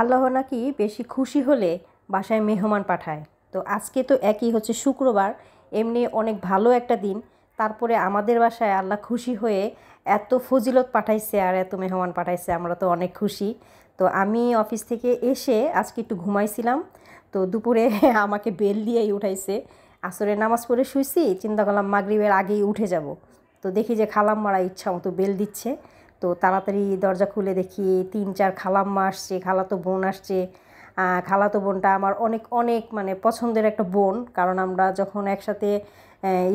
আল্লাহ নাকি বেশি খুশি হলে বাসায় মেহমান পাঠায়। তো আজকে তো একই হচ্ছে শুক্রবার, এমনি অনেক ভালো একটা দিন। তারপরে আমাদের বাসায় আল্লাহ খুশি হয়ে এত ফজিলত পাঠাইছে আর এত মেহমান পাঠাইছে, আমরা তো অনেক খুশি। তো আমি অফিস থেকে এসে আজকে একটু ঘুমাইছিলাম। তো দুপুরে আমাকে বেল দিয়েই উঠাইছে। আসরের নামাজ পড়ে শুইছি, চিন্তা করলাম মাগরিবের আগেই উঠে যাব। তো দেখি যে খালাম্মারা ইচ্ছা মতো বেল দিচ্ছে। তো তাড়াতাড়ি দরজা খুলে দেখি 3-4 খালাম্মা আসছে, খালাতো বোন আসছে। খালাতো বোনটা আমার অনেক অনেক মানে পছন্দের একটা বোন, কারণ আমরা যখন একসাথে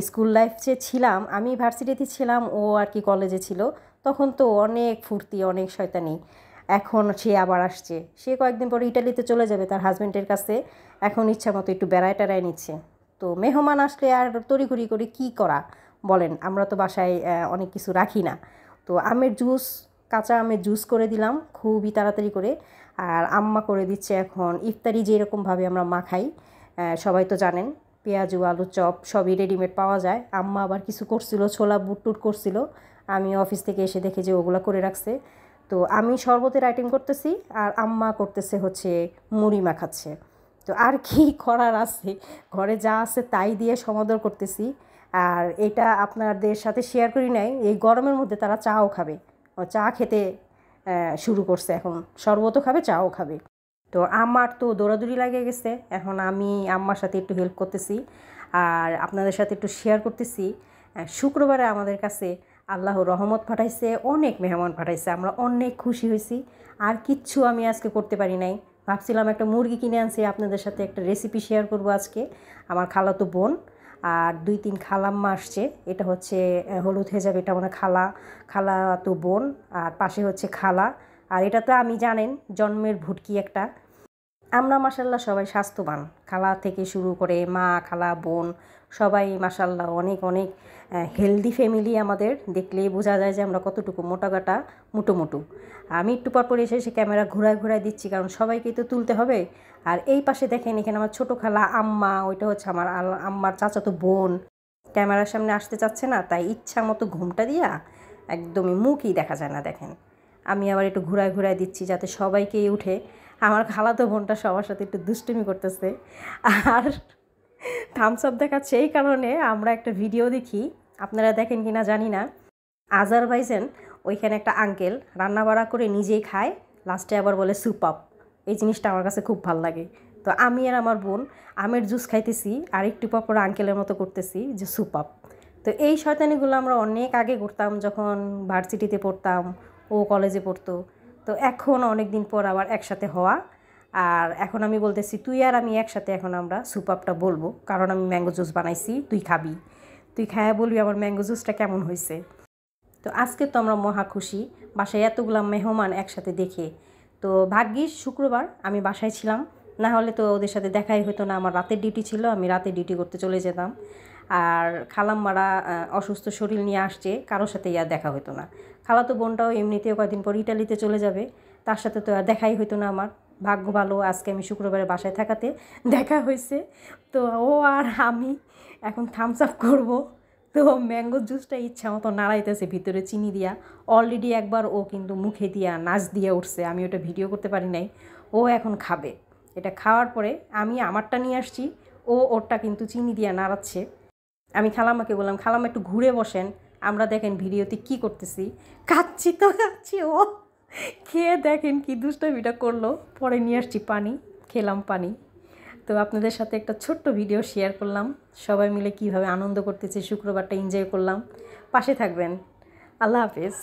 স্কুল লাইফ যে ছিলাম, আমি ভার্সিটিতে ছিলাম, ও আর কি কলেজে ছিল, তখন তো অনেক ফুর্তি অনেক শয়তানি। এখন সে আবার আসছে, সে কয়েকদিন পরে ইটালিতে চলে যাবে তার হাজব্যান্ডের কাছে। এখন ইচ্ছা মতো একটু বেড়ায় টেড়ায় নিচ্ছে। তো মেহমান আসলে আর তড়িঘড়ি করে কী করা বলেন, আমরা তো বাসায় অনেক কিছু রাখি না। তো আমের জুস, কাঁচা আমের জুস করে দিলাম খুবই তাড়াতাড়ি করে। আর আম্মা করে দিচ্ছে এখন ইফতারি যেরকমভাবে আমরা মাখাই, সবাই তো জানেন পেঁয়াজু আলু চপ সবই রেডিমেড পাওয়া যায়। আম্মা আবার কিছু করছিল, ছোলা বুট টুট করছিল, আমি অফিস থেকে এসে দেখে যে ওগুলো করে রাখছে। তো আমি শরবতের আইটেম করতেছি আর আম্মা করতেছে হচ্ছে মুড়ি মাখাচ্ছে। তো আর কি করার আছে, ঘরে যা আছে তাই দিয়ে সমাদর করতেছি। আর এটা আপনাদের সাথে শেয়ার করি নাই, এই গরমের মধ্যে তারা চাও খাবে, চা খেতে শুরু করছে, এখন শরবতও খাবে চাও খাবে। তো আমার তো দৌড়াদৌড়ি লাগে গেছে, এখন আমি আম্মার সাথে একটু হেল্প করতেছি আর আপনাদের সাথে একটু শেয়ার করতেছি। শুক্রবারে আমাদের কাছে আল্লাহ রহমত পাঠাইছে, অনেক মেহমান পাঠাইছে, আমরা অনেক খুশি হয়েছি। আর কিচ্ছু আমি আজকে করতে পারি নাই। ভাবছিলাম একটা মুরগি কিনে আনছি, আপনাদের সাথে একটা রেসিপি শেয়ার করব আজকে। আমার খালাতো বোন আর 2-3 খালাম্মা আসছে, এটা হচ্ছে হলুদ হেজাব, এটা মানে খালাতো বোন, আর পাশে হচ্ছে খালা। আর এটা তো আমি জানেন জন্মের ভুটকি একটা। আমরা মাশাল্লাহ সবাই স্বাস্থ্যবান, খালা থেকে শুরু করে মা খালা বোন সবাই মাশাল্লাহ অনেক অনেক হেলদি ফ্যামিলি। আমাদের দেখলেই বোঝা যায় যে আমরা কতটুকু মোটাগাটা মুটোমুটু। আমি একটু পর এসে ক্যামেরা ঘুরায় দিচ্ছি, কারণ সবাইকেই তো তুলতে হবে। আর এই পাশে দেখেন, এখানে আমার ছোটো খালা আম্মা, ওইটা হচ্ছে আমার আম্মার চাচাতো বোন, ক্যামেরার সামনে আসতে চাচ্ছে না, তাই ইচ্ছা মতো ঘুমটা দিয়া একদমই মুখই দেখা যায় না। দেখেন আমি আবার একটু ঘুরায় দিচ্ছি যাতে সবাইকেই উঠে। আমার খালাতো বোনটা সবার সাথে একটু দুষ্টুমি করতেছে আর থামস আপ দেখাচ্ছে। এই কারণে আমরা একটা ভিডিও দেখি, আপনারা দেখেন কি না জানি না, আজারবাইজান ওইখানে একটা আঙ্কেল রান্না বাড়া করে নিজেই খায়, লাস্টে আবার বলে স্যুপ আপ। এই জিনিসটা আমার কাছে খুব ভালো লাগে। তো আমি আর আমার বোন আমের জুস খাইতেছি আর একটু পর আঙ্কেলের মতো করতেছি যে স্যুপ আপ। তো এই শয়তানিগুলো আমরা অনেক আগে করতাম, যখন ভার্সিটিতে পড়তাম, ও কলেজে পড়তো। তো এখন অনেক দিন পর আবার একসাথে হওয়া। আর এখন আমি বলতেছি তুই আর আমি একসাথে এখন আমরা স্যুপ আপটা বলবো, কারণ আমি ম্যাঙ্গো জুস বানাইছি, তুই খাবি, তুই খায়া বলবি আমার ম্যাঙ্গো জুসটা কেমন হয়েছে। তো আজকে তো আমরা মহা খুশি বাসায় এতগুলো মেহমান একসাথে দেখে। তো ভাগ্যিস শুক্রবার আমি বাসায় ছিলাম, না হলে তো ওদের সাথে দেখাই হতো না। আমার রাতের ডিউটি ছিল, আমি রাতে ডিউটি করতে চলে যেতাম। আর খালাম্মারা অসুস্থ শরীর নিয়ে আসছে, কারোর সাথে আর দেখা হতো না। খালাতো বোনটাও এমনিতেও কয়েকদিন পর ইটালিতে চলে যাবে, তার সাথে তো আর দেখাই হতো না আমার। ভাগ্য ভালো আজকে আমি শুক্রবারে বাসায় থাকাতে দেখা হয়েছে। তো ও আর আমি এখন থামস আপ করবো। তো ম্যাঙ্গো জুসটা ইচ্ছা মতো নাড়াইতেছে ভিতরে চিনি দিয়া। অলরেডি একবার ও কিন্তু মুখে দিয়া নাচ দিয়ে উঠছে, আমি ওটা ভিডিও করতে পারি নাই। ও এখন খাবে, এটা খাওয়ার পরে আমি আমারটা নিয়ে আসছি, ও ওরটা কিন্তু চিনি দিয়া নাড়াচ্ছে। আমি খালাম্মাকে বললাম, খালাম্মা একটু ঘুরে বসেন, আমরা দেখেন ভিডিওতে কি করতেছি। খাচ্ছি তো খাচ্ছি, ও খেয়ে দেখেন কি দুষ্টমিটা করলো। পরে নিয়ে আসছি পানি, খেলাম পানি। তো আপনাদের সাথে একটা ছোট্ট ভিডিও শেয়ার করলাম, সবাই মিলে কিভাবে আনন্দ করতেছে, শুক্রবারটা এনজয় করলাম। পাশে থাকবেন। আল্লাহ হাফেজ।